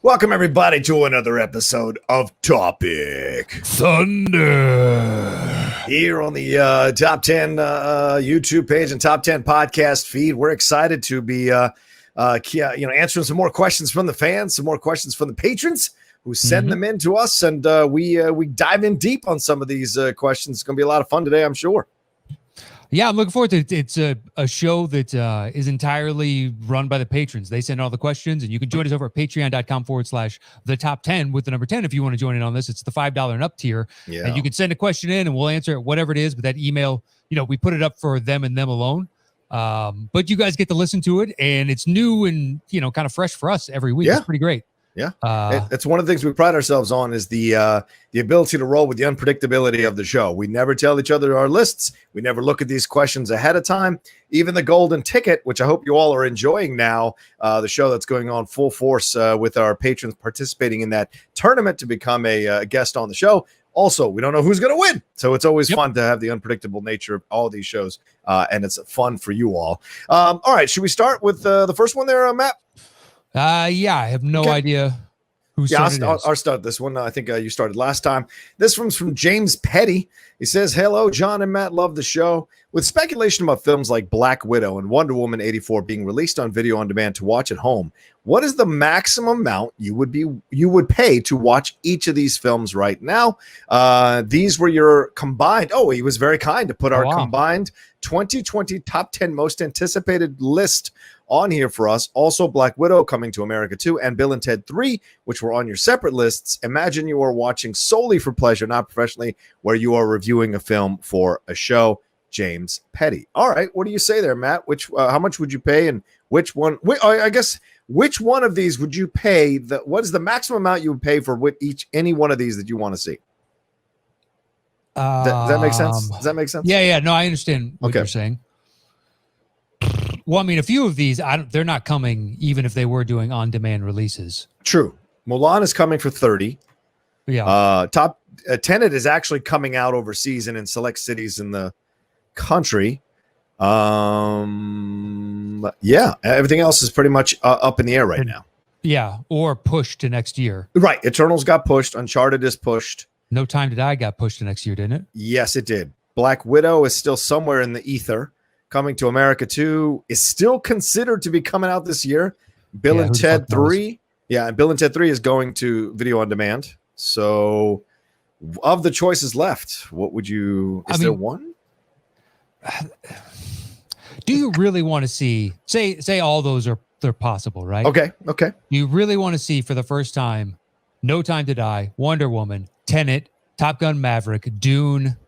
Welcome, everybody, to another episode of Topic Thunder. Here on the Top 10 YouTube page and Top 10 podcast feed. We're excited to be answering some more questions from the fans, some more questions from the patrons who send them in to us, and we dive in deep on some of these questions. It's going to be a lot of fun today, I'm sure. Yeah, I'm looking forward to it. It's a show that is entirely run by the patrons. They send all the questions, and you can join us over at patreon.com/the top 10 with the number 10 if you want to join in on this. It's the $5 and up tier. Yeah. And you can send a question in and we'll answer it, whatever it is. But that email, we put it up for them and them alone. But you guys get to listen to it, and it's new and, kind of fresh for us every week. Yeah. It's pretty great. Yeah, it's one of the things we pride ourselves on is the ability to roll with the unpredictability of the show. We never tell each other our lists. We never look at these questions ahead of time. Even the golden ticket, which I hope you all are enjoying now, the show that's going on full force with our patrons participating in that tournament to become a guest on the show. Also, we don't know who's going to win, so it's always fun to have the unpredictable nature of all these shows, and it's fun for you all. All right, should we start with the first one there, Matt? Yeah, I have no idea who started. I'll start this one. I think you started last time. This one's from James Petty. He says, "Hello, John and Matt. Love the show. With speculation about films like Black Widow and Wonder Woman 84 being released on video on demand to watch at home, what is the maximum amount you would pay to watch each of these films right now?" These were your combined. Oh, he was very kind to put our combined 2020 top 10 most anticipated list on here for us. Also, Black Widow, Coming to America 2, and Bill and Ted 3, which were on your separate lists. Imagine you are watching solely for pleasure, not professionally, where you are reviewing a film for a show. James Petty. All right, what do you say there, Matt? How much would you pay, and which one? I guess which one of these would you pay? What is the maximum amount you would pay for any one of these that you want to see? Does that make sense? Does that make sense? Yeah. No, I understand what you're saying. Well, I mean, a few of these, they're not coming even if they were doing on-demand releases. True. Mulan is coming for 30. Yeah. Tenet is actually coming out overseas and in select cities in the country. Yeah, everything else is pretty much up in the air right now. Yeah, or pushed to next year. Right. Eternals got pushed. Uncharted is pushed. No Time to Die got pushed to next year, didn't it? Yes, it did. Black Widow is still somewhere in the ether. Coming to America 2 is still considered to be coming out this year. Bill and Ted 3. Yeah, and Bill and Ted 3 is going to video on demand. So of the choices left, what would you... Is there one? Do you really want to see... Say all those they're possible, right? Okay. Do you really want to see for the first time No Time to Die, Wonder Woman, Tenet, Top Gun Maverick, Dune...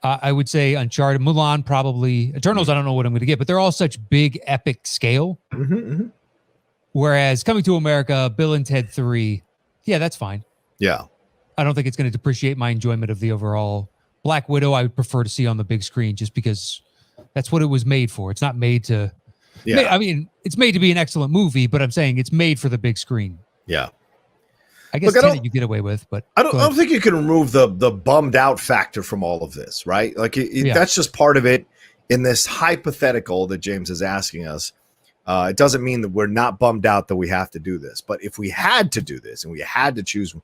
I would say Uncharted, Mulan, probably. Eternals, I don't know what I'm going to get, but they're all such big, epic scale. Whereas Coming to America, Bill and Ted 3, yeah, that's fine. Yeah. I don't think it's going to depreciate my enjoyment of the overall. Black Widow, I would prefer to see on the big screen just because that's what it was made for. It's not made to... Yeah. I mean, it's made to be an excellent movie, but I'm saying it's made for the big screen. Yeah. I guess Tenet you get away with, but I don't think you can remove the bummed out factor from all of this, right? Like that's just part of it in this hypothetical that James is asking us. It doesn't mean that we're not bummed out that we have to do this, but if we had to do this and we had to choose,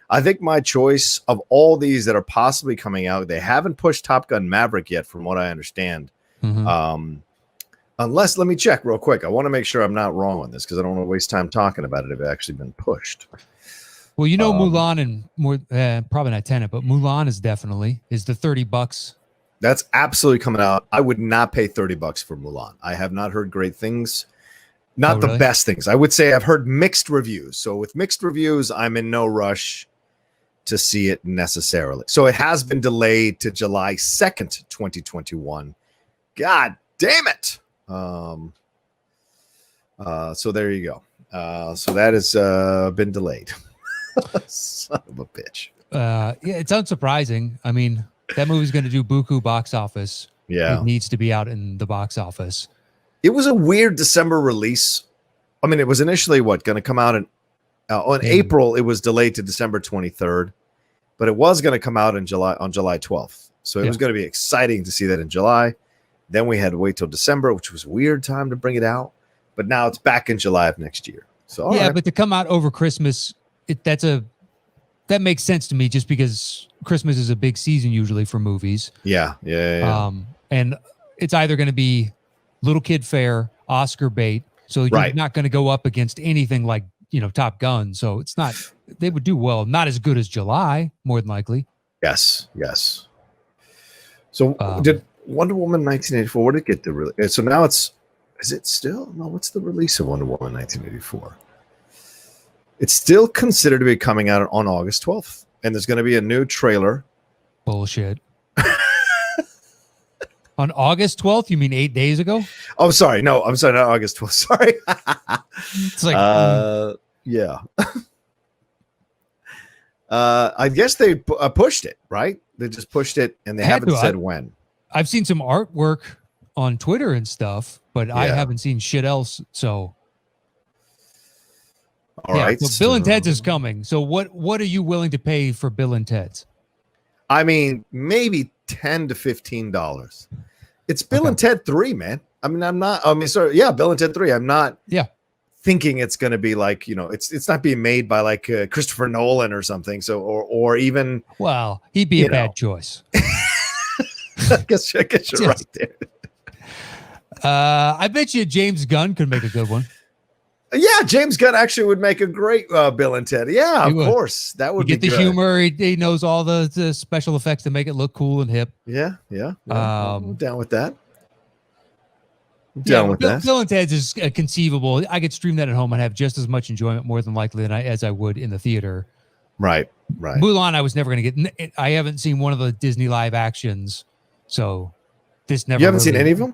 I think my choice of all these that are possibly coming out, they haven't pushed Top Gun Maverick yet, from what I understand. Unless, let me check real quick. I want to make sure I'm not wrong on this because I don't want to waste time talking about it if it's actually been pushed. Well, Mulan and more probably not Tenet, but Mulan is the $30. That's absolutely coming out. I would not pay $30 for Mulan. I have not heard great things, not the best things. I would say I've heard mixed reviews. So with mixed reviews, I'm in no rush to see it necessarily. So it has been delayed to July 2nd, 2021. God damn it! So there you go. So that has been delayed. Son of a bitch. Yeah, it's unsurprising. I mean, that movie's going to do buku box office. Yeah. It needs to be out in the box office. It was a weird December release. I mean, it was initially going to come out in April. It was delayed to December 23rd, but it was going to come out on July 12th. So it was going to be exciting to see that in July. Then we had to wait till December, which was a weird time to bring it out. But now it's back in July of next year. So all yeah, right. but to come out over Christmas, that makes sense to me just because Christmas is a big season usually for movies. Yeah. And it's either going to be little kid fare, Oscar bait. So you're Right. not going to go up against anything like, Top Gun. So it's not, they would do well. Not as good as July, more than likely. Yes. So did Wonder Woman 1984, what did it get the release? So now is it still? No, what's the release of Wonder Woman 1984? It's still considered to be coming out on August 12th. And there's going to be a new trailer. Bullshit. On August 12th? You mean 8 days ago? Oh, sorry. No, I'm sorry. Not August 12th. Sorry. It's like, yeah. I guess they pushed it, right? They just pushed it and they haven't said when. I've seen some artwork on Twitter and stuff, but I haven't seen shit else. So, all right. So Bill and Ted's is coming. So what are you willing to pay for Bill and Ted's? I mean, maybe $10 to $15. It's Bill and Ted 3, man. I mean, Bill and Ted 3. I'm not thinking it's going to be like, it's not being made by like Christopher Nolan or something. So, or even, well, he'd be a bad choice. I guess you're right there. I bet you James Gunn could make a good one. Yeah, James Gunn actually would make a great Bill and Ted. Yeah, of course. That would get be the good. Humor. He knows all the special effects to make it look cool and hip. Yeah. I'm down with that. Bill and Ted's is conceivable. I could stream that at home and have just as much enjoyment, more than likely, as I would in the theater. Right. Mulan, I was never going to get. I haven't seen one of the Disney live actions, so this never. You haven't seen any of them?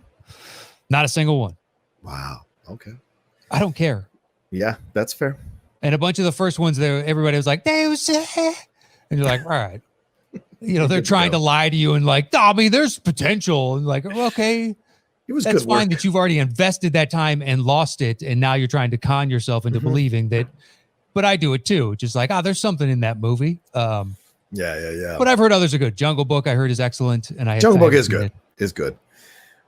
Not a single one. Wow. Okay. I don't care. Yeah, that's fair. And a bunch of the first ones there, everybody was like, and you're like, all right. They're trying to lie to you and like, I mean, there's potential. And like, okay, that's fine that you've already invested that time and lost it. And now you're trying to con yourself into believing that, but I do it too. Just like, there's something in that movie. Yeah. But I've heard others are good. Jungle Book, I heard, is excellent. And Jungle Book is good. Is good.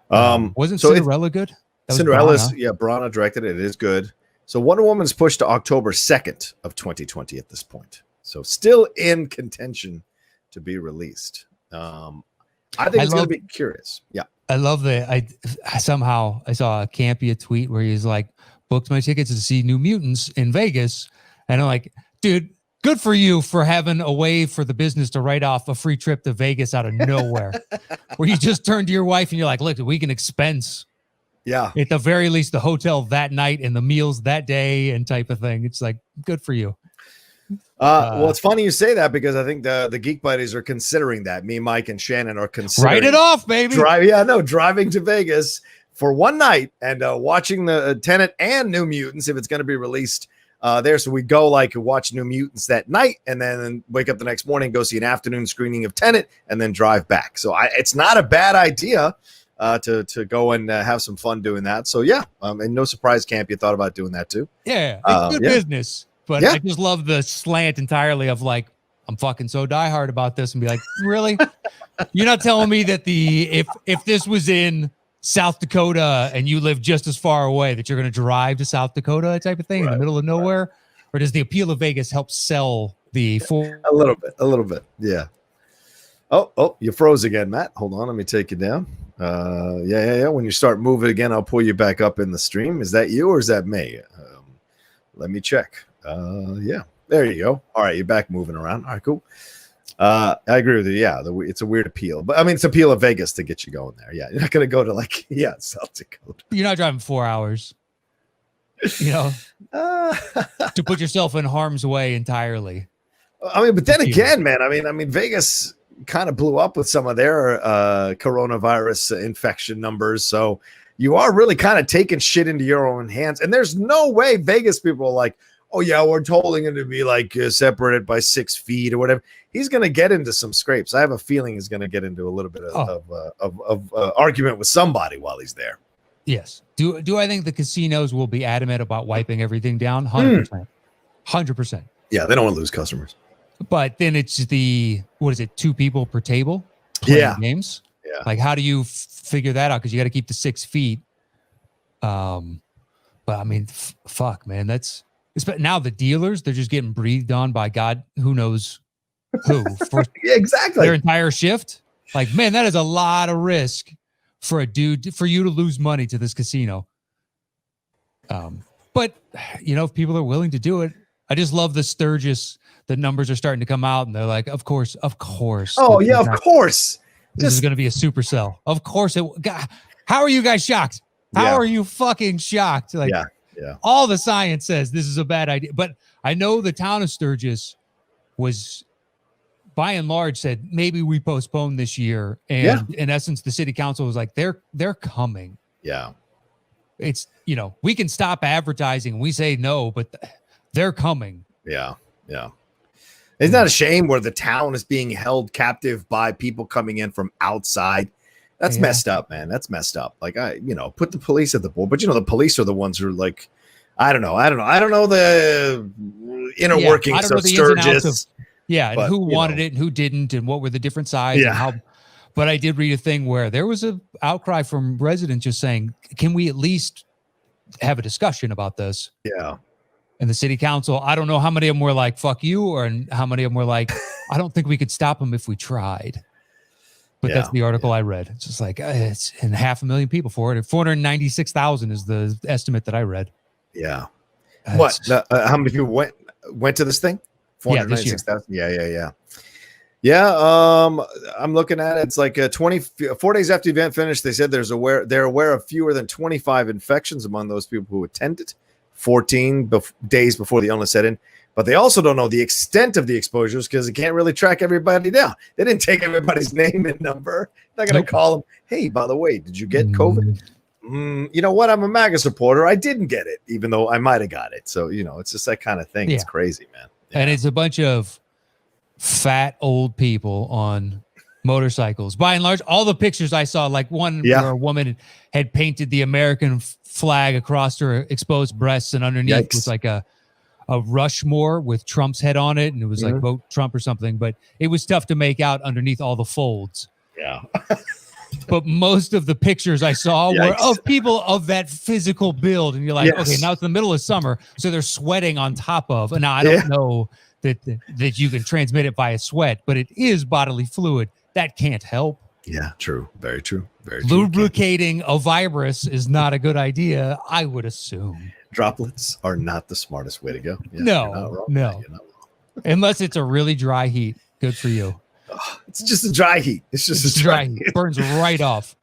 Wasn't Cinderella good? Cinderella's, Brana directed it. It is good. So Wonder Woman's pushed to October 2nd of 2020 at this point. So still in contention to be released. I think it's going to be curious. Yeah. I love that. I saw a Campia tweet where he's like, booked my tickets to see New Mutants in Vegas. And I'm like, dude, good for you for having a way for the business to write off a free trip to Vegas out of nowhere. Where you just turn to your wife and you're like, look, we can expense. Yeah. At the very least, the hotel that night and the meals that day and type of thing. It's like, good for you. Well, it's funny you say that because I think the Geek Buddies are considering that. Me, Mike, and Shannon are considering. Write it off, baby. Driving to Vegas for one night and watching the Tenet and New Mutants if it's going to be released there. So we go watch New Mutants that night and then wake up the next morning, go see an afternoon screening of Tenet and then drive back. So it's not a bad idea. To go and have some fun doing that. So and no surprise, Camp, you thought about doing that too. Yeah, it's good business, but I just love the slant entirely of like, I'm fucking so diehard about this and be like, really? You're not telling me that if this was in South Dakota and you live just as far away that you're going to drive to South Dakota type of thing in the middle of nowhere? Or does the appeal of Vegas help sell the a little bit. Yeah. Oh, you froze again, Matt. Hold on. Let me take you down. Yeah. When you start moving again, I'll pull you back up in the stream. Is that you or is that me? Let me check. Yeah, there you go. All right, you're back moving around. All right, cool. I agree with you. Yeah, it's a weird appeal, but I mean, it's appeal of Vegas to get you going there. Yeah, you're not going to go to South Dakota. You're not driving 4 hours. To put yourself in harm's way entirely. I mean, but then again, man, I mean, Vegas kind of blew up with some of their coronavirus infection numbers. So you are really kind of taking shit into your own hands. And there's no way Vegas people are like, oh yeah, we're holding him to be separated by 6 feet or whatever. He's going to get into some scrapes. I have a feeling he's going to get into a little bit of argument with somebody while he's there. Yes. Do I think the casinos will be adamant about wiping everything down? 100%. 100%. Yeah, they don't want to lose customers. But then it's 2 people per table? Games? Yeah. Like, how do you figure that out? Because you got to keep the 6 feet. But I mean, fuck, man, that's Now the dealers, they're just getting breathed on by God, who knows who, for Yeah, exactly. their entire shift. Like, man, that is a lot of risk for you to lose money to this casino. But if people are willing to do it, I just love the Sturgis. The numbers are starting to come out, and they're like, of course. Oh yeah, of course. This is going to be a supercell. Of course it. God, how are you guys shocked? How are you fucking shocked? Like, all the science says this is a bad idea. But I know the town of Sturgis was, by and large, said maybe we postpone this year. And in essence, the city council was like, they're coming. Yeah. It's, we can stop advertising. We say no, but they're coming. Yeah. Yeah. Isn't that a shame where the town is being held captive by people coming in from outside? That's messed up, man. That's messed up. Like, put the police at the board, but the police are the ones who are like, I don't know the inner workings of Sturgis. And who wanted it and who didn't, and what were the different sides and how. But I did read a thing where there was an outcry from residents just saying, can we at least have a discussion about this? Yeah. And the city council, I don't know how many of them were like, fuck you, or how many of them were like, I don't think we could stop them if we tried. But that's the article I read. It's just like, it's 500,000 people for it. 496,000 is the estimate that I read. Yeah. How many people went to this thing? 496,000. Yeah. I'm looking at it. It's like 4 days after the event finished, they said they're aware of fewer than 25 infections among those people who attended. 14 days before the illness set in, but they also don't know the extent of the exposures because they can't really track everybody down. They didn't take everybody's name and number. They're not going to call them, hey, by the way, did you get COVID? You know what? I'm a MAGA supporter. I didn't get it, even though I might have got it. So, it's just that kind of thing. Yeah. It's crazy, man. Yeah. And it's a bunch of fat old people on motorcycles. By and large, all the pictures I saw, like one where a woman had painted the American flag across her exposed breasts, and underneath was like a Rushmore with Trump's head on it, and it was like vote Trump or something, but it was tough to make out underneath all the folds. Yeah. But most of the pictures I saw were of people of that physical build, and you're like, okay, now it's the middle of summer, so they're sweating on top of, and now I don't know that you can transmit it via sweat, but it is bodily fluid. That can't help. Yeah, true. Very true. Very true. Lubricating a virus is not a good I would assume. Droplets are not the smartest way to go. Yeah, no. Unless it's a really dry heat. Good for you. It's just a dry heat. It's just a dry heat. It burns right off.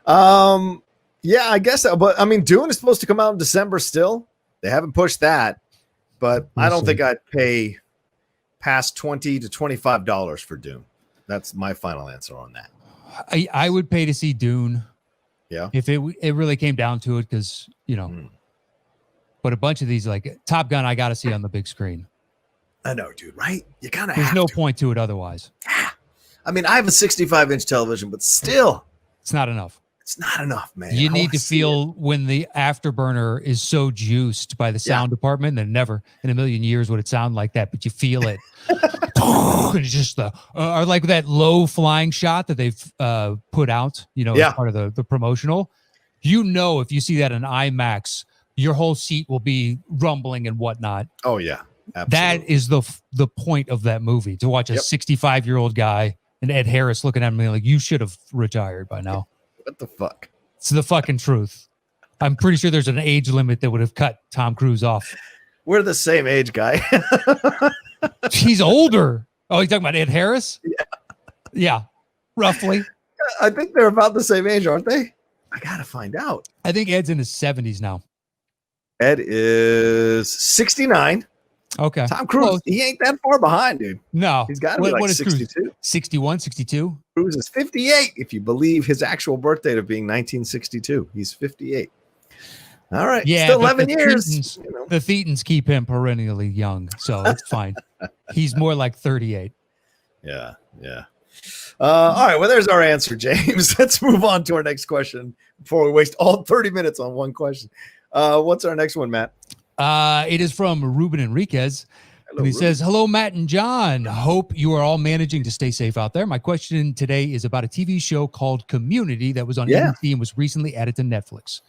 Yeah, I guess. But I mean, Dune is supposed to come out in December still. They haven't pushed that. But I don't think I'd pay past $20 to $25 for Dune. That's my final answer on that. I would pay to see Dune. Yeah. If it really came down to it, because, but a bunch of these, like Top Gun, I got to see on the big screen. I know, dude, right? You kind of There's no point to it otherwise. I mean, I have a 65-inch television, but still. It's not enough. It's not enough, man. You need to feel when the afterburner is so juiced by the sound department that never in a million years would it sound like that, but you feel it. And it's just or like that low flying shot that they've put out, as part of the promotional. If you see that in IMAX, your whole seat will be rumbling and whatnot. Oh yeah, absolutely. That is the point of that movie, to watch a 65-year-old guy and Ed Harris looking at me like, you should have retired by now. What the fuck? It's the fucking truth. I'm pretty sure there's an age limit that would have cut Tom Cruise off. We're the same age, guy. He's older. Oh, you talking about Ed Harris? Yeah, roughly. I think they're about the same age, aren't they? I gotta find out. I think Ed's in his 70s now. Ed is 69. Okay. Tom Cruise, he ain't that far behind, dude. No. He's got to be like 62. Cruise? 61, 62? Cruise is 58, if you believe his actual birth date of being 1962. He's 58. All right. Yeah, still 11 years. The Thetans keep him perennially young, so it's fine. He's more like 38. Yeah. All right. Well, there's our answer, James. Let's move on to our next question before we waste all 30 minutes on one question. What's our next one, Matt? It is from Ruben Enriquez. And he says, hello, Matt and John. Hope you are all managing to stay safe out there. My question today is about a TV show called Community that was on NBC and was recently added to Netflix.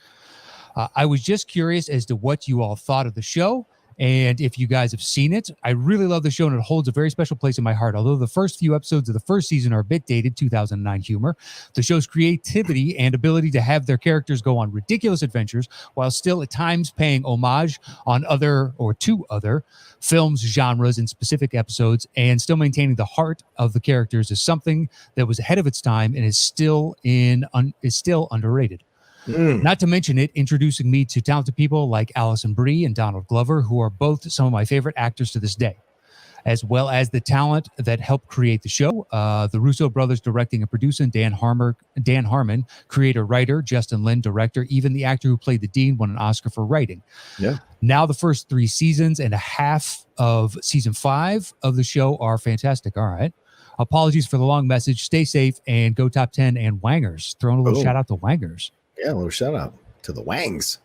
I was just curious as to what you all thought of the show and if you guys have seen it. I really love the show, and it holds a very special place in my heart. Although the first few episodes of the first season are a bit dated, 2009 humor, the show's creativity and ability to have their characters go on ridiculous adventures while still at times paying homage on to other films, genres, and specific episodes, and still maintaining the heart of the characters is something that was ahead of its time and is still underrated. Not to mention it introducing me to talented people like Allison Brie and Donald Glover, who are both some of my favorite actors to this day, as well as the talent that helped create the show. The Russo brothers directing and producing, Dan Harmon, creator, writer, Justin Lin, director, even the actor who played the Dean won an Oscar for writing. Yeah. Now the first 3 seasons and a half of season 5 of the show are fantastic. All right. Apologies for the long message. Stay safe and go top 10 and Wangers. Throwing a little shout out to Wangers. Yeah, a little shout out to the Wangs,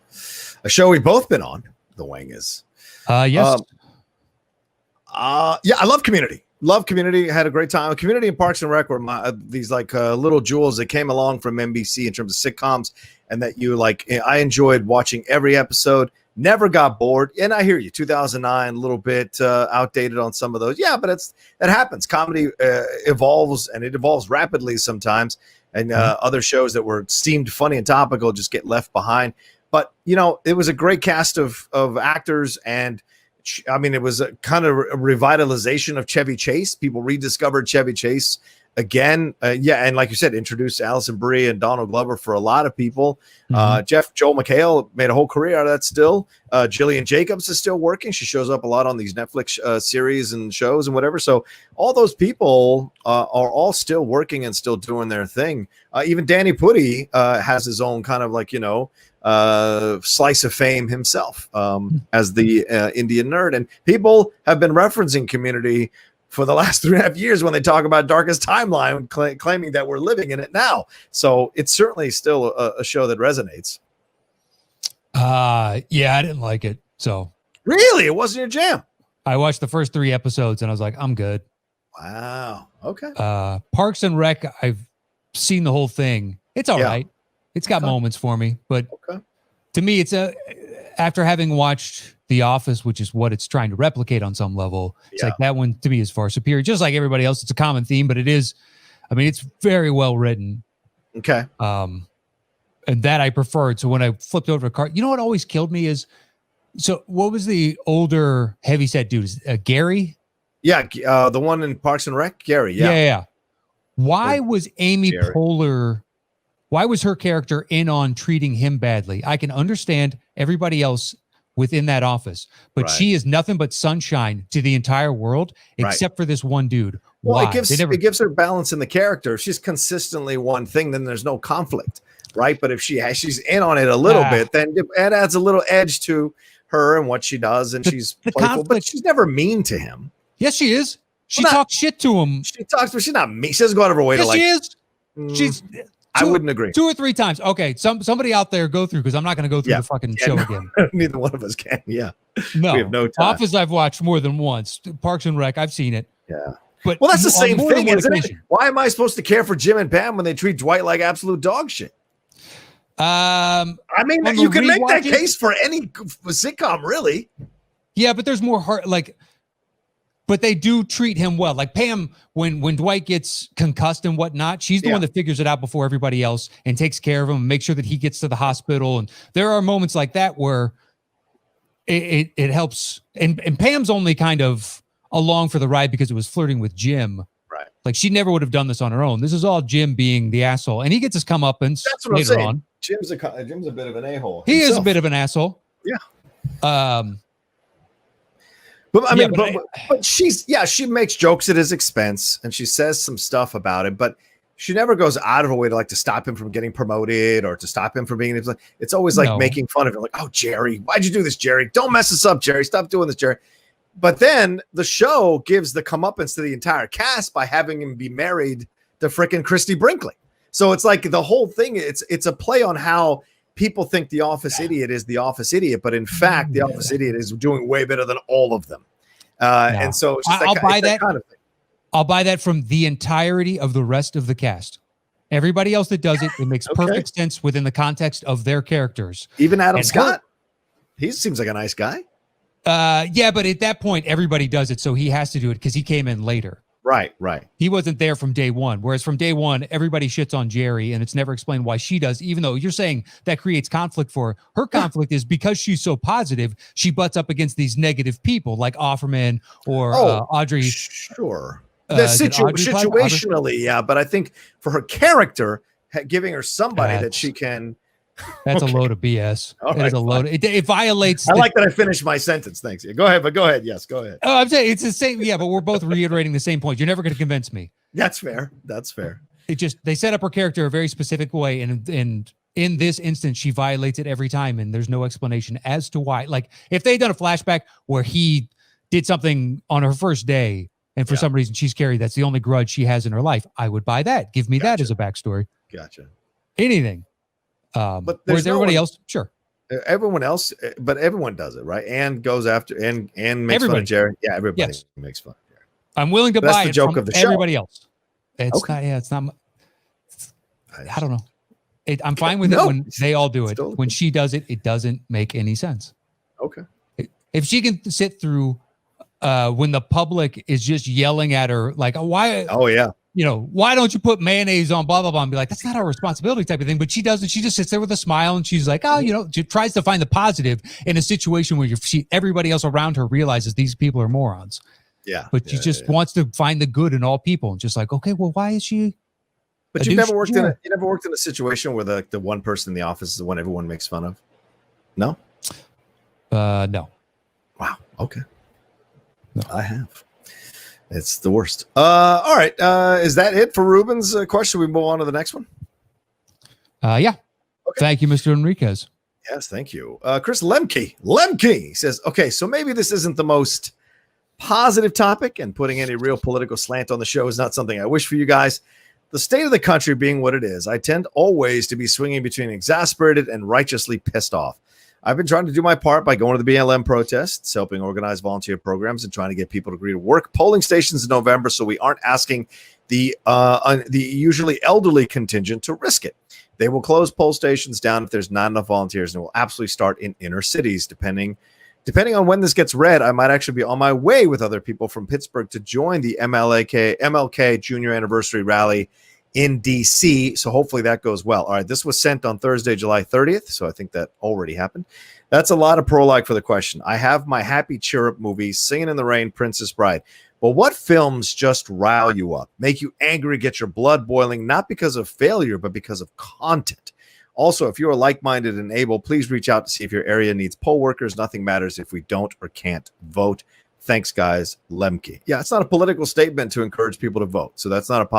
a show we've both been on. The Wangers. Yes. Yeah, I love Community. Love Community. Had a great time. Community and Parks and Rec were these little jewels that came along from NBC in terms of sitcoms, and that I enjoyed watching every episode. Never got bored. And I hear you. 2009, a little bit outdated on some of those. Yeah, but that happens. Comedy evolves, and it evolves rapidly sometimes. And other shows that seemed funny and topical just get left behind. But, it was a great cast of actors. And, it was a kind of a revitalization of Chevy Chase. People rediscovered Chevy Chase again. And like you said, introduced Allison Brie and Donald Glover for a lot of people. Joel McHale made a whole career out of that still. Jillian Jacobs is still working. She shows up a lot on these Netflix series and shows and whatever. So all those people are all still working and still doing their thing. Even Danny Pudi has his own kind of slice of fame himself as the Indian nerd. And people have been referencing Community for the last 3.5 years when they talk about Darkest Timeline, claiming that we're living in it now. So it's certainly still a show that resonates. Yeah, I didn't like it. So really, it wasn't your jam. I watched the first 3 episodes and I was like, I'm good. Wow. Okay. Parks and Rec, I've seen the whole thing. It's all right. It's got moments for me, but to me, it's after having watched The Office, which is what it's trying to replicate on some level. It's like that one to me is far superior. Just like everybody else, it's a common theme, but it's very well written. Okay. And that I preferred. So when I flipped over to card, what always killed me is, so what was the older heavyset dude? Gary? Yeah. The one in Parks and Rec, Gary. Yeah. Why was Amy Poehler? Why was her character in on treating him badly? I can understand everybody else within that office, but she is nothing but sunshine to the entire world except for this one dude. Well, it gives her balance in the character. If she's consistently one thing, then there's no conflict, right? But if she's in on it a little bit, then it adds a little edge to her and what she does, and she's playful, but she's never mean to him. Yes, she is. She talks shit to him. She talks, but she's not mean. She doesn't go out of her way to she is. She's. I wouldn't agree. 2 or 3 times. Okay, somebody out there go through, because I'm not going to go through the fucking show again. Neither one of us can. Yeah. No. We have no time. Office I've watched more than once. Parks and Rec, I've seen it. Yeah. But that's the same thing, isn't it? Why am I supposed to care for Jim and Pam when they treat Dwight like absolute dog shit? You can make that case for any sitcom, really. Yeah, but there's more heart. But they do treat him well. Like Pam, when Dwight gets concussed and whatnot, she's the one that figures it out before everybody else and takes care of him and makes sure that he gets to the hospital. And there are moments like that where it helps. And Pam's only kind of along for the ride because it was flirting with Jim. Right. Like she never would have done this on her own. This is all Jim being the asshole. And he gets his comeuppance later on. Jim's a bit of an a-hole. He is a bit of an asshole. Yeah. But she makes jokes at his expense and she says some stuff about it, but she never goes out of her way to to stop him from getting promoted or to stop him from being. It's always making fun of him, like, oh, Jerry, why'd you do this, Jerry? Don't mess us up, Jerry. Stop doing this, Jerry. But then the show gives the comeuppance to the entire cast by having him be married to frickin' Christy Brinkley. So it's like the whole thing. It's a play on how people think the office idiot is the office idiot, but in fact, the office idiot is doing way better than all of them. And so it's just I'll buy that kind of thing. I'll buy that from the entirety of the rest of the cast. Everybody else that does it, it makes Okay. perfect sense within the context of their characters. Even Adam And Scott, he seems like a nice guy. Yeah, but at that point, everybody does it, so he has to do it because he came in later. Right. He wasn't there from day one. Whereas from day one, everybody shits on Jerry, and it's never explained why she does, even though you're saying that creates conflict for her. Her conflict is because she's so positive, she butts up against these negative people like Offerman or Audrey. Sure. Is it Audrey Situationally, yeah. But I think for her character, giving her somebody that she can. That's a load of BS. All it is a load. It violates. I like that I finished my sentence. Thanks. Yeah, go ahead. Yes, go ahead. Oh, I'm saying it's the same. Yeah, but we're both reiterating the same point. You're never going to convince me. That's fair. They set up her character a very specific way, and in this instance, she violates it every time, and there's no explanation as to why. Like if they'd done a flashback where he did something on her first day, and for some reason she's carried, that's the only grudge she has in her life, I would buy that. Give me that as a backstory. Gotcha. Anything. But whereas everybody else, sure. Everyone else, but everyone does it, right? And goes after and makes fun of Jerry. Yeah, everybody makes fun of Jerry. I'm willing to buy the it joke from of the show. everybody else. It's not. Yeah, it's not. I don't know. I'm fine with it when they all do it. Totally when she does it, it doesn't make any sense. Okay. If she can sit through when the public is just yelling at her, like, why? Oh yeah. Why don't you put mayonnaise on blah, blah, blah, and be like, that's not our responsibility type of thing. But she doesn't. She just sits there with a smile and she's like, she tries to find the positive in a situation where everybody else around her realizes these people are morons. Yeah. But she just wants to find the good in all people. And just like, okay, well, why is she? But you never worked in a situation where the one person in the office is the one everyone makes fun of? No? No. Wow. Okay. No. I have. It's the worst. All right. Is that it for Ruben's question? We move on to the next one. Yeah. Okay. Thank you, Mr. Enriquez. Yes, thank you. Chris Lemke says, okay, so maybe this isn't the most positive topic, and putting any real political slant on the show is not something I wish for you guys. The state of the country being what it is, I tend always to be swinging between exasperated and righteously pissed off. I've been trying to do my part by going to the BLM protests, helping organize volunteer programs, and trying to get people to agree to work polling stations in November so we aren't asking the usually elderly contingent to risk it. They will close poll stations down if there's not enough volunteers, and will absolutely start in inner cities. Depending on when this gets read, I might actually be on my way with other people from Pittsburgh to join the MLK Junior Anniversary Rally in DC. So hopefully that goes well. All right. This was sent on Thursday, July 30th. So I think that already happened. That's a lot of prologue for the question. I have my happy cheer up movies, Singing in the Rain, Princess Bride. But what films just rile you up, make you angry, get your blood boiling, not because of failure, but because of content? Also, if you are like-minded and able, please reach out to see if your area needs poll workers. Nothing matters if we don't or can't vote. Thanks, guys. Lemke. Yeah, it's not a political statement to encourage people to vote. So that's not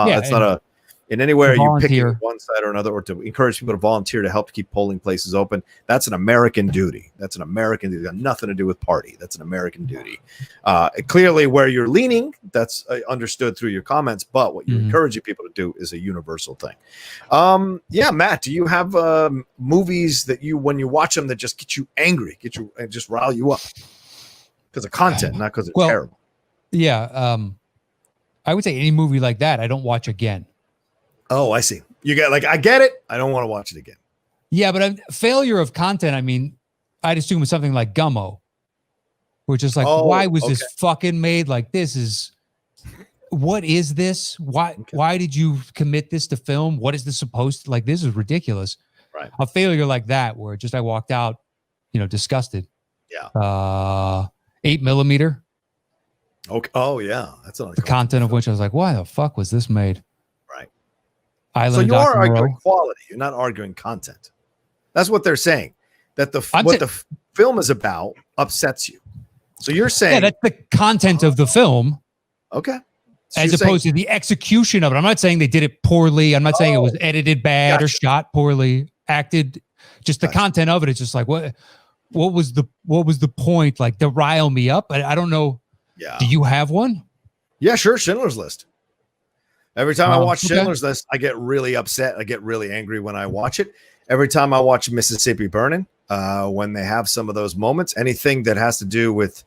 in any way you pick one side or another, or to encourage people to volunteer to help to keep polling places open. That's an American duty. It's got nothing to do with party. That's an American duty. Clearly, where you're leaning, that's understood through your comments. But what you're encouraging people to do is a universal thing. Matt, do you have movies that when you watch them, that just get you angry, and just rile you up because of content, not because it's terrible? Yeah, I would say any movie like that, I don't watch again. Oh, I see. You get I get it. I don't want to watch it again. Yeah, but failure of content, I mean, I'd assume it's something like Gummo, which is like, why was this fucking made? Like, what is this? Why did you commit this to film? What is this supposed to, this is ridiculous. Right. A failure like that, where I walked out, disgusted. Yeah. 8mm. Okay. Oh yeah. That's the content of which I was like, why the fuck was this made? So you are arguing quality. You're not arguing content. That's what they're saying. That the film is about upsets you. So you're saying that's the content of the film. Okay. So as opposed to the execution of it. I'm not saying they did it poorly. I'm not saying it was edited bad or shot poorly, acted. Just the content of it. It's just like what was the point? To rile me up. I don't know. Yeah. Do you have one? Yeah, sure. Schindler's List. Every time I watch Schindler's List, I get really upset. I get really angry when I watch it. Every time I watch Mississippi Burning, when they have some of those moments, anything that has to do with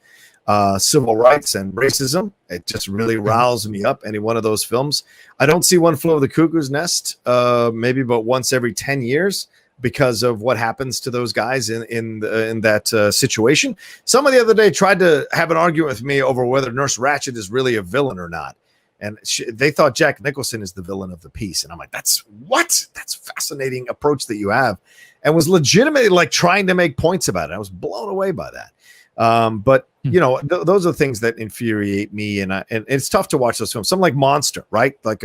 civil rights and racism. It just really riles me up. Any one of those films. I don't see One Flew Over the Cuckoo's Nest maybe about once every 10 years because of what happens to those guys in that situation. Someone the other day tried to have an argument with me over whether Nurse Ratched is really a villain or not. And they thought Jack Nicholson is the villain of the piece. And I'm like, that's a fascinating approach that you have, and was legitimately like trying to make points about it. I was blown away by that. But you know, those are things that infuriate me. And it's tough to watch those films. Something like Monster, right? Like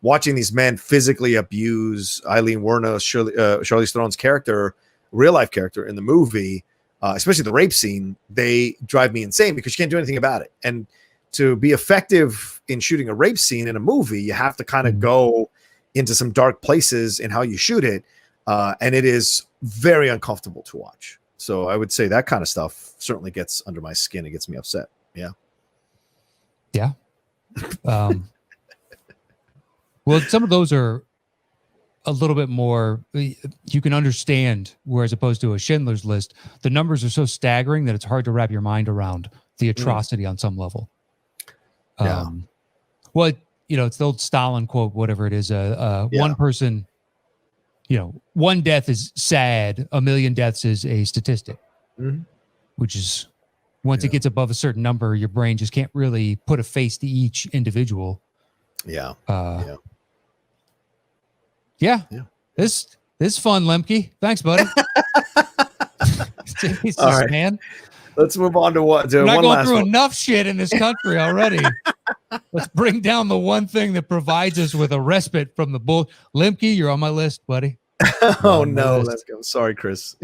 watching these men physically abuse Eileen Werner, Charlize Theron's character, real life character in the movie, especially the rape scene, they drive me insane because you can't do anything about it. And to be effective in shooting a rape scene in a movie, you have to kind of go into some dark places in how you shoot it. And it is very uncomfortable to watch. So I would say that kind of stuff certainly gets under my skin. It gets me upset. Yeah. Yeah. Well, some of those are a little bit more, you can understand, where as opposed to a Schindler's List, the numbers are so staggering that it's hard to wrap your mind around the atrocity on some level. Yeah. Well, you know, it's the old Stalin quote, whatever it is. One person, you know, one death is sad, a million deaths is a statistic, which is once it gets above a certain number, your brain just can't really put a face to each individual. Yeah. This is fun, Lemke. Thanks, buddy. Jesus, all right, man. Let's move on to what? We're not going through enough shit in this country already. Let's bring down the one thing that provides us with a respite from the bull. Lemke, you're on my list, buddy. Oh no, let's go. Sorry, Chris.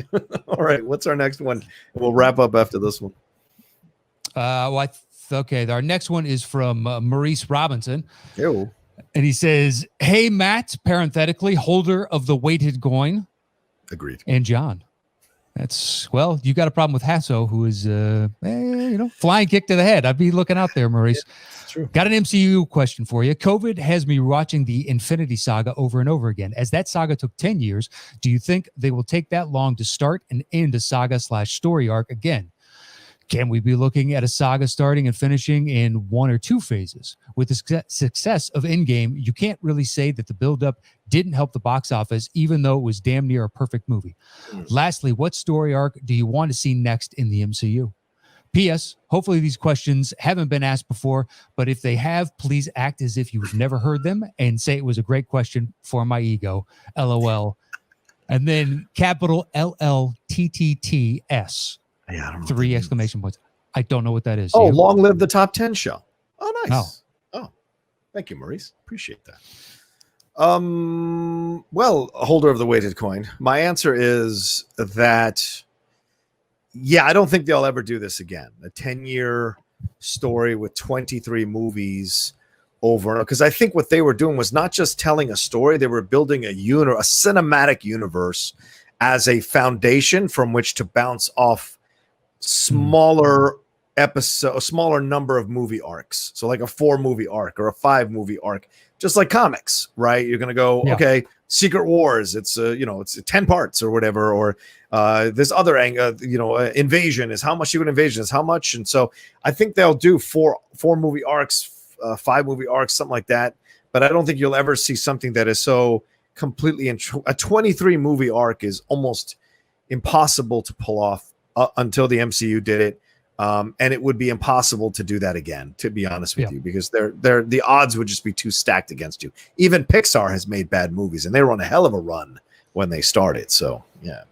All right, what's our next one? We'll wrap up after this one. Okay, our next one is from Maurice Robinson. Ew. And he says, "Hey, Matt, parenthetically, holder of the weighted coin." Agreed. And John. That's, well, you got a problem with Hasso, who is, flying kick to the head. I'd be looking out there, Maurice. Yeah, it's true. Got an MCU question for you. COVID has me watching the Infinity Saga over and over again. As that saga took 10 years, do you think they will take that long to start and end a saga/story arc again? Can we be looking at a saga starting and finishing in one or two phases? With the success of Endgame, you can't really say that the buildup didn't help the box office, even though it was damn near a perfect movie. Lastly, what story arc do you want to see next in the MCU? P.S. Hopefully these questions haven't been asked before, but if they have, please act as if you've never heard them and say it was a great question for my ego. LOL. And then capital LLTTTS. Yeah, I don't know 3 exclamation points. I don't know what that is. Oh, long live the top 10 show. Oh, nice. Oh. Thank you, Maurice. Appreciate that. Well, holder of the weighted coin. My answer is that, I don't think they'll ever do this again. A 10-year story with 23 movies over, because I think what they were doing was not just telling a story, they were building a cinematic universe as a foundation from which to bounce off smaller a smaller number of movie arcs. So like a 4-movie arc or a 5-movie arc, just like comics, right? You're going to go, okay, Secret Wars, it's 10 parts or whatever, or this other invasion is how much, Secret Invasion is how much. And so I think they'll do 4-movie arcs, 5-movie arcs, something like that. But I don't think you'll ever see something that is so completely a 23-movie arc is almost impossible to pull off until the MCU did it. And it would be impossible to do that again, to be honest with you, because the odds would just be too stacked against you. Even Pixar has made bad movies, and they were on a hell of a run when they started. So, yeah,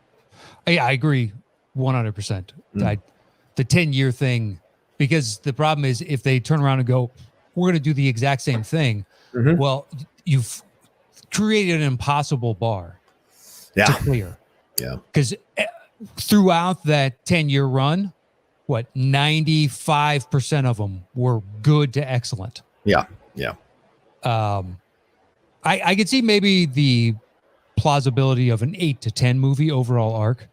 I agree 100%. The 10-year thing, because the problem is if they turn around and go, we're going to do the exact same thing. Well, you've created an impossible bar to clear. Yeah. Because throughout that 10-year run, 95% of them were good to excellent. Yeah. I could see maybe the plausibility of an 8 to 10 movie overall arc.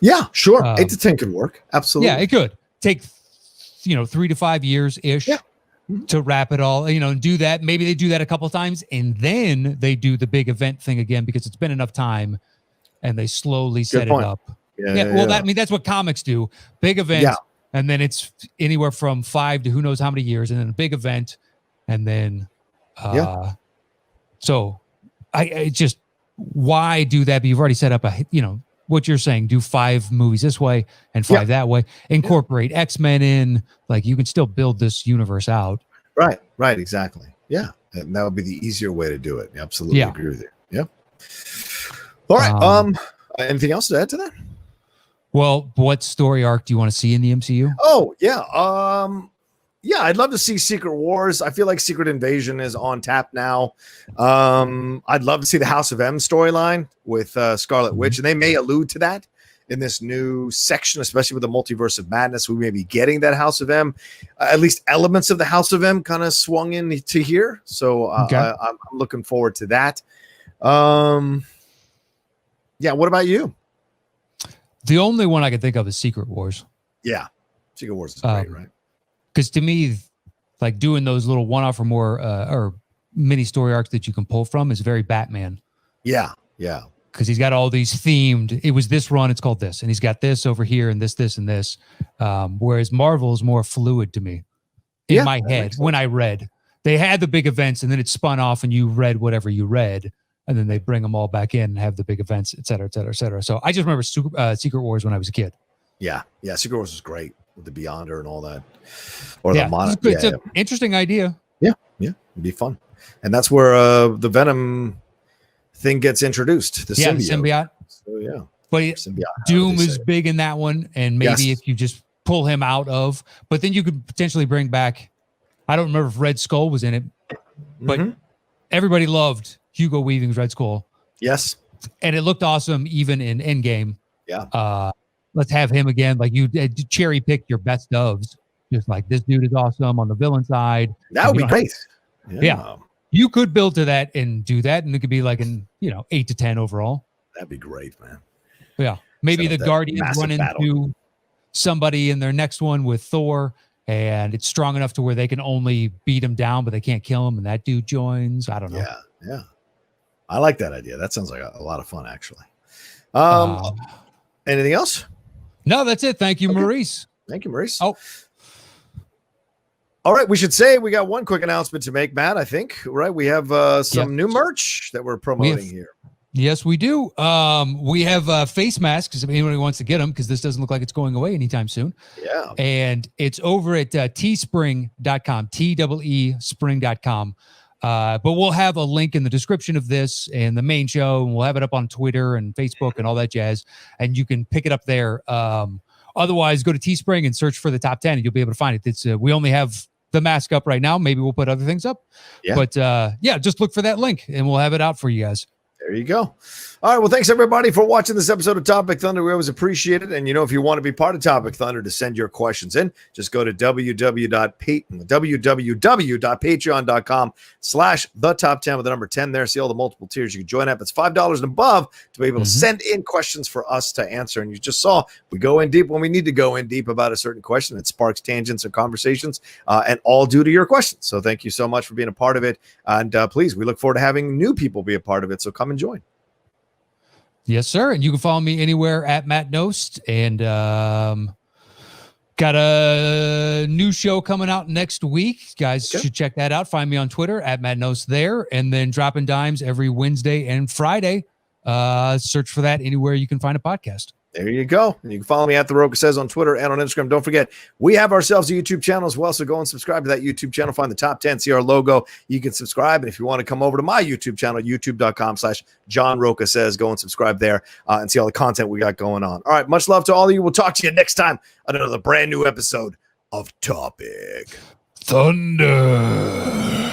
Yeah, sure. 8 to 10 could work. Absolutely. Yeah, it could take 3 to 5 years ish to wrap it all. And do that. Maybe they do that a couple of times, and then they do the big event thing again because it's been enough time, and they slowly set it up. That's what comics do. Big event. and then it's anywhere from 5 to who knows how many years, and then a big event, and then so I just, why do that? But you've already set up what you're saying, do 5 movies this way and 5 that way, incorporate X-Men in, like you can still build this universe out. Right, exactly. Yeah, and that would be the easier way to do it. Absolutely agree with you. Yeah. All right. Anything else to add to that? Well, what story arc do you want to see in the MCU? Oh, yeah. I'd love to see Secret Wars. I feel like Secret Invasion is on tap now. I'd love to see the House of M storyline with Scarlet Witch, and they may allude to that in this new section, especially with the Multiverse of Madness. We may be getting that House of M, at least elements of the House of M kind of swung into here. So I'm looking forward to that. What about you? The only one I can think of is Secret Wars. Yeah, Secret Wars is great, right? Because to me, like doing those little one-off or more or mini story arcs that you can pull from is very Batman. Yeah. Because he's got all these themed. It was this run, it's called this, and he's got this over here, and this, and this. Whereas Marvel is more fluid to me in my head when I read. They had the big events, and then it spun off, and you read whatever you read, and then they bring them all back in and have the big events, et cetera, et cetera, et cetera. So I just remember Secret Wars when I was a kid. Yeah, Secret Wars was great with the Beyonder and all that. Or the Monarch. It's an interesting idea. Yeah, it'd be fun. And that's where the Venom thing gets introduced. The symbiote. So but Doom is big in that one, and maybe if you just pull him out of, but then you could potentially bring back. I don't remember if Red Skull was in it, but everybody loved Hugo Weaving's Red Skull. Yes, and it looked awesome even in Endgame. Yeah. Let's have him again. Like you cherry pick your best ofs. Just like this dude is awesome on the villain side. That would be great. Yeah. You could build to that and do that, and it could be like 8 to 10 overall. That'd be great, man. Yeah. Maybe the Guardians run into somebody in their next one with Thor, and it's strong enough to where they can only beat him down, but they can't kill him, and that dude joins. I don't know. Yeah. I like that idea. That sounds like a lot of fun, actually. Anything else? No, that's it. Thank you, Maurice. Thank you, Maurice. Oh. All right, we should say we got one quick announcement to make, Matt, I think, right? We have some new merch that we're promoting here. Yes, we do. We have face masks if anybody wants to get them, because this doesn't look like it's going away anytime soon. Yeah. And it's over at teespring.com, TEE spring.com. But we'll have a link in the description of this and the main show, and we'll have it up on Twitter and Facebook and all that jazz, and you can pick it up there. Otherwise, go to Teespring and search for the top 10, and you'll be able to find it. It's we only have the mask up right now. Maybe we'll put other things up. Yeah. But just look for that link, and we'll have it out for you guys. There you go. All right. Well, thanks everybody for watching this episode of Topic Thunder. We always appreciate it. And if you want to be part of Topic Thunder to send your questions in, just go to www.patreon.com/the-top10 with the number 10 there. See all the multiple tiers you can join up. It's $5 and above to be able to send in questions for us to answer. And you just saw we go in deep when we need to go in deep about a certain question. It sparks tangents and conversations, and all due to your questions. So thank you so much for being a part of it. And please, we look forward to having new people be a part of it. So come and join. Yes, sir. And you can follow me anywhere at Matt Nost. And got a new show coming out next week. Guys should check that out. Find me on Twitter at Matt Nost there. And then dropping dimes every Wednesday and Friday. Search for that anywhere you can find a podcast. There you go. And you can follow me at The Roca Says on Twitter and on Instagram. Don't forget, we have ourselves a YouTube channel as well. So go and subscribe to that YouTube channel. Find the top 10, see our logo. You can subscribe. And if you want to come over to my YouTube channel, youtube.com/John Roca Says, go and subscribe there and see all the content we got going on. All right. Much love to all of you. We'll talk to you next time on another brand new episode of Topic Thunder.